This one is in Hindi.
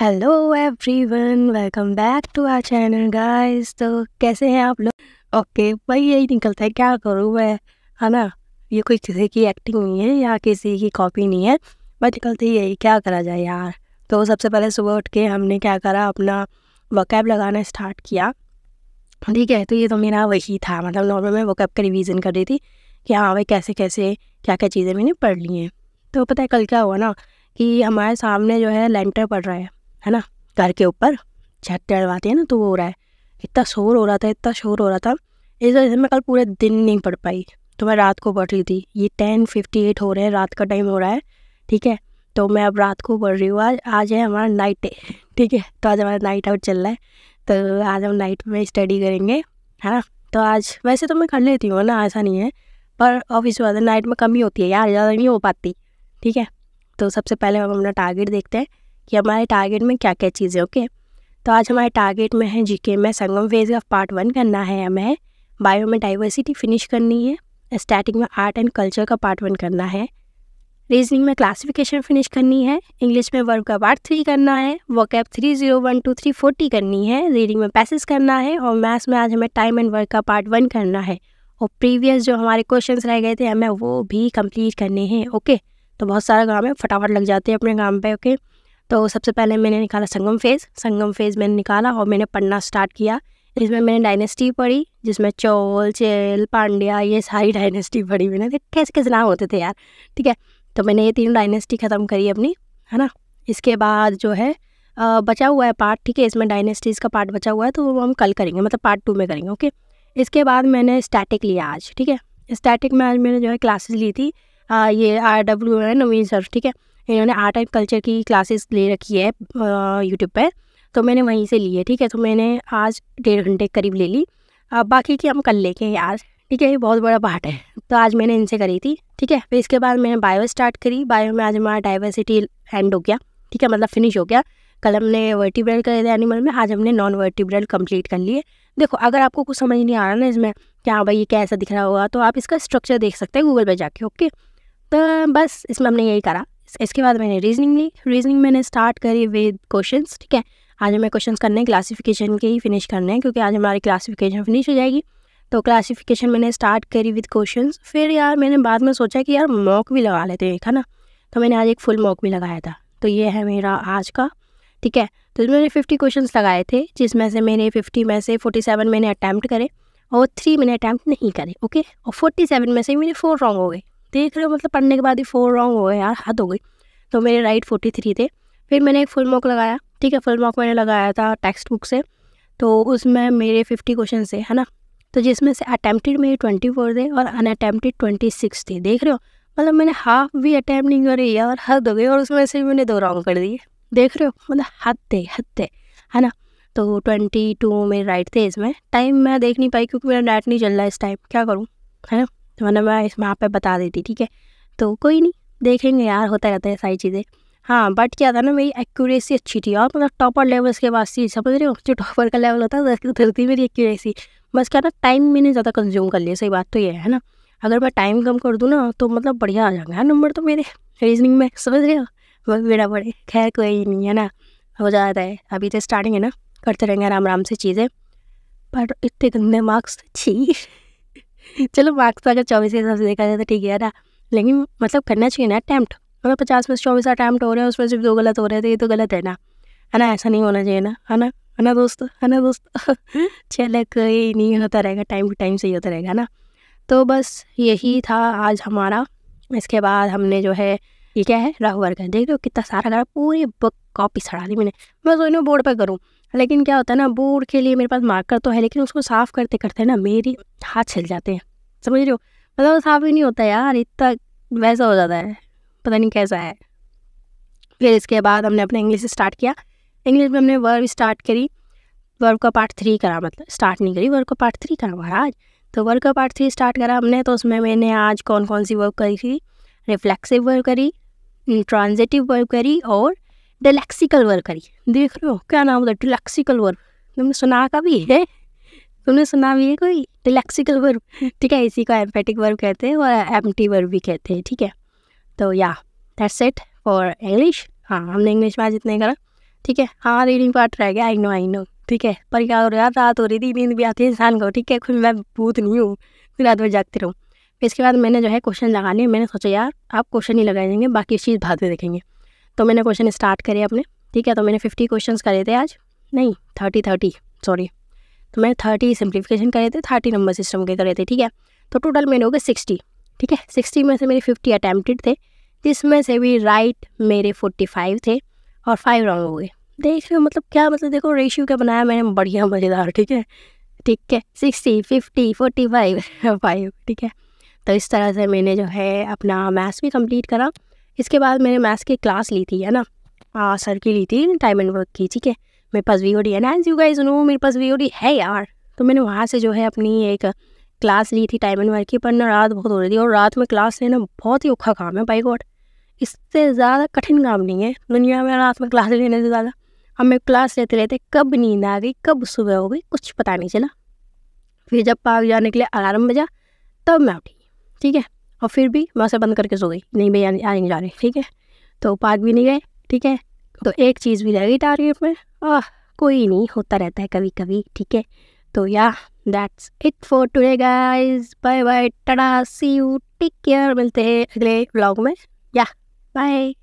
Hello everyone, welcome back to our channel guys. तो कैसे हैं आप लोग? ओके भाई, यही निकलता है, क्या करूँ मैं, है ना। ये कोई किसी की एक्टिंग नहीं है या किसी की कॉपी नहीं है, बट निकलती यही, क्या करा जाए यार। तो सबसे पहले सुबह उठ के हमने क्या करा, अपना वोकैब लगाना स्टार्ट किया। ठीक है, तो ये तो मेरा वही था, मतलब नॉर्मल मैं वोकैब का रिवीजन कर रही थी कि हाँ भाई कैसे कैसे क्या क्या चीज़ें मैंने पढ़ ली हैं। तो पता है कल क्या हुआ ना, कि हमारे सामने जो है लेंटर पड़ रहा है ना, घर के ऊपर छत डलवाते हैं ना, तो वो हो रहा है। इतना शोर हो रहा था, इतना शोर हो रहा था, इस वजह से मैं कल पूरे दिन नहीं पढ़ पाई। तो मैं रात को पढ़ रही थी। ये 10:58 हो रहे हैं, रात का टाइम हो रहा है। ठीक है, तो मैं अब रात को पढ़ रही हूँ। आज है हमारा नाइट डे। ठीक है, तो आज हमारा नाइट आउट चल रहा है, तो आज हम नाइट में स्टडी करेंगे, है ना। तो आज वैसे तो मैं कर लेती हूँ ना, ऐसा नहीं है, पर ऑफिस वाले नाइट में कमी होती है यार, ज़्यादा नहीं हो पाती। ठीक है, तो सबसे पहले हम अपना टारगेट देखते हैं कि हमारे टारगेट में क्या क्या चीज़ें। ओके, तो आज हमारे टारगेट में है जीके में संगम फेज का पार्ट 1 करना है हमें, बायो में डाइवर्सिटी फिनिश करनी है, स्टैटिक में आर्ट एंड कल्चर का पार्ट 1 करना है, रीजनिंग में क्लासिफिकेशन फिनिश करनी है, इंग्लिश में वर्ब का पार्ट 3 करना है, वोकैब 30122340 करनी है, रीडिंग में पैसेज करना है, और मैथ्स में आज हमें टाइम एंड वर्क का पार्ट 1 करना है, और प्रीवियस जो हमारे क्वेश्चंस रह गए थे हमें वो भी कंप्लीट करने हैं। ओके, तो बहुत सारा काम है, फटाफट लग जाते हैं अपने काम पे। ओके, तो सबसे पहले मैंने निकाला संगम फेज मैंने निकाला और मैंने पढ़ना स्टार्ट किया। इसमें मैंने डायनेस्टी पढ़ी, जिसमें चोल चेल पांड्या ये सारी डायनेस्टी पढ़ी मैंने। कैसे कैसे नाम होते थे यार। ठीक है, तो मैंने ये 3 डायनेस्टी ख़त्म करी अपनी, है ना। इसके बाद जो है बचा हुआ है पार्ट। ठीक है, इसमें डायनेस्टीज़ का पार्ट बचा हुआ है, तो वो हम कल करेंगे, मतलब पार्ट 2 में करेंगे। ओके, इसके बाद मैंने स्टैटिक लिया आज। ठीक है, स्टैटिक में आज मैंने जो है क्लासेस ली थी, ये RW है नवीन सर। ठीक है, इन्होंने आर्ट एंड कल्चर की क्लासेस ले रखी है यूट्यूब पर, तो मैंने वहीं से ली है। ठीक है, तो मैंने आज 1.5 घंटे करीब ले ली। अब बाकी की हम कल लेके यार। ठीक है, ये बहुत बड़ा पार्ट है, तो आज मैंने इनसे करी थी। ठीक है, फिर इसके बाद मैंने बायो स्टार्ट करी। बायो में आज हमारा डाइवर्सिटी एंड हो गया। ठीक है, मतलब फिनिश हो गया। कल हमने वर्टिब्रल करे थे एनिमल में, आज हमने नॉन वर्टिब्रल कंप्लीट कर लिए। देखो, अगर आपको कुछ समझ नहीं आ रहा ना इसमें, क्या भाई ये कैसा दिख रहा होगा, तो आप इसका स्ट्रक्चर देख सकते हैं गूगल पर जाके। ओके, तो बस इसमें हमने यही करा। इसके बाद मैंने रीजनिंग ली। रीजनिंग मैंने स्टार्ट करी विद क्वेश्चंस। ठीक है, आज हमें क्वेश्चंस करने हैं, क्लासिफिकेशन के ही फिनिश करने हैं, क्योंकि आज हमारी क्लासिफिकेशन फिनिश हो जाएगी। तो क्लासिफिकेशन मैंने स्टार्ट करी विद क्वेश्चंस। फिर यार मैंने बाद में सोचा कि यार मॉक भी लगा लेते हैं, है ना। तो मैंने आज एक फुल मॉक भी लगाया था, तो ये है मेरा आज का। ठीक है, तो मैंने 50 क्वेश्चंस लगाए थे, जिसमें से मैंने 50 में से 47 मैंने अटैम्प्ट करे और 3 मैंने अटैम्प्ट नहीं करे। ओके, और 47 में से मेरे 4 रॉन्ग हो गए। देख रहे हो, मतलब पढ़ने के बाद ही 4 रॉन्ग हो गए यार, हद हो गई। तो मेरे राइट 43 थे। फिर मैंने एक फुल मॉक लगाया। ठीक है, फुल मॉक मैंने लगाया था टेक्स्ट बुक से, तो उसमें मेरे 50 क्वेश्चन थे, है ना। तो जिसमें से अटैम्प्टेड मेरे 24 थे और अनअटैम्प्टेड 26 थे। देख रहे हो, मतलब मैंने हाफ भी अटैम्प्ट नहीं करे यार, हद हो गई। और उसमें से मैंने 2 रॉन्ग कर दिए। देख रहे हो, मतलब हद थे, है ना। तो 22 मेरे राइट थे। इसमें टाइम मैं देख नहीं पाई क्योंकि मेरा नेट नहीं चल रहा है इस टाइम, क्या करूँ, है ना। तो मैंने मैं इस वहाँ पे बता देती। ठीक है, तो कोई नहीं, देखेंगे यार, होता रहता है सारी चीज़ें। हाँ, बट क्या था ना, मेरी एक्यूरेसी अच्छी थी और मतलब टॉपर लेवल्स के पास थी, समझ रहे हो, जो टॉपर का लेवल होता है उधर थी मेरी एक्यूरेसी। बस क्या ना, टाइम मैंने ज़्यादा कंज्यूम कर लिया, सही बात तो ये है ना। अगर मैं टाइम कम कर दूँ ना तो मतलब बढ़िया आ जाएगा नंबर तो मेरे रीजनिंग में, समझ रहे हो। वो बेड़ा पड़े, खैर कोई नहीं, है ना, हो जाता है, अभी तो स्टार्टिंग है ना, करते रहेंगे आराम आराम से चीज़ें। पर इतने गंदे मार्क्स छी चलो मार्क्स तो अगर 24 के हिसाब से देखा जाए तो ठीक है ना, लेकिन मतलब करना चाहिए ना अटैम्प्ट। मतलब 50 में से 24 अटैम्प्ट हो रहे हैं, उसमें सिर्फ 2 गलत हो रहे थे, ये तो गलत है ना, है ना। ऐसा नहीं होना चाहिए ना, है ना, है ना दोस्तों, है ना दोस्तों चलो कोई नहीं, होता रहेगा, टाइम टू टाइम सही होता रहेगा ना। तो बस यही था आज हमारा। इसके बाद हमने जो है, ये क्या है, रफ वर्क है। देख लो कितना सारा करा, पूरी बुक कॉपी सड़ा दी मैंने। मैं सोच रही हूँ बोर्ड पर करूँ, लेकिन क्या होता है ना, बोर्ड के लिए मेरे पास मार्कर तो है, लेकिन उसको साफ़ करते करते ना मेरी हाथ छिल जाते हैं, समझ रहे हो। मतलब साफ़ ही नहीं होता यार, इतना वैसा हो जाता है, पता नहीं कैसा है। फिर इसके बाद हमने अपना इंग्लिश स्टार्ट किया। इंग्लिश में हमने वर्ब स्टार्ट करी, वर्ब का पार्ट 3 करा, मतलब स्टार्ट नहीं करी, वर्ब का पार्ट 3 करा महाराज। तो वर्ब का पार्ट 3 स्टार्ट करा हमने, तो उसमें मैंने आज कौन कौन सी वर्ब करी थी, रिफ्लेक्सिव वर्ब करी, ट्रांजिटिव वर्ब करी और डिलेक्सिकल वर्ब करी। देख रहे हो क्या नाम होता है, डिलेक्सिकल वर्ब, तुमने सुना का भी है, तुमने सुना भी है कोई डिलेक्सिकल वर्ब। ठीक है, इसी को एम्फेटिक वर्ब कहते हैं और एम्प्टी वर्ब भी कहते हैं। ठीक है, तो या दैट्स इट फॉर इंग्लिश। हाँ, हमने इंग्लिश में आज इतना ही करा। ठीक है। हाँ, रीडिंग पार्ट रह गया, आई नो, ठीक है। पर क्या हो रहा है, रात हो रही थी, नींद भी आती है इंसान को, ठीक है। खुद मैं भूत नहीं हूँ, फिर रात भर जागती रहूँ। फिर इसके बाद मैंने जो है क्वेश्चन लगा लिए। मैंने सोचा यार आप क्वेश्चन ही लगाएंगे, बाकी चीज़ बाद में देखेंगे। तो मैंने क्वेश्चन स्टार्ट करे अपने, ठीक है। तो मैंने 50 क्वेश्चन करे थे आज, नहीं 30 सॉरी। तो मैंने 30 सिंप्लीफिकेशन करे थे, 30 नंबर सिस्टम के करे थे, ठीक है। तो टोटल मैंने हो गए 60, ठीक है। 60 में से मेरे 50 अटैम्प्टेड थे, जिसमें से भी राइट मेरे 45 थे और 5 रॉन्ग हो गए। देख रहे हो मतलब क्या, मतलब देखो रेशियो क्या बनाया मैंने, बढ़िया मज़ेदार, ठीक है। 60 50 45 5, ठीक है। तो इस तरह से मैंने जो है अपना मैथ्स भी कंप्लीट करा। इसके बाद मैंने मैथ्स की क्लास ली थी, है ना, सर की ली थी, टाइम एंड वर्क की, ठीक है। मेरे पास VOD है ना, एज यू गाइस नो मेरे पास VOD है यार। तो मैंने वहाँ से जो है अपनी एक क्लास ली थी टाइम एंड वर्क की, पर ना रात बहुत हो रही थी, और रात में क्लास लेना बहुत ही औखा काम है, बाई गॉड। इससे ज़्यादा कठिन काम नहीं है दुनिया में रात में क्लास लेने से ज़्यादा। अब मैं क्लास लेते लेते कब नींद आ गई, कब सुबह हो गई, कुछ पता नहीं चला। फिर जब पार्क जाने के लिए अलार्म बजा, तब मैं उठी, ठीक है। और फिर भी मैं उसे बंद करके सो गई, नहीं भैया आ नहीं जा रही, ठीक है। तो पार्क भी नहीं गए, ठीक है। तो एक चीज़ भी रह गई टारगेट में, कोई नहीं, होता रहता है कभी कभी, ठीक है। तो या that's it for today guys, bye bye, ta-ta, see you, take care, मिलते हैं अगले व्लॉग में, या बाय।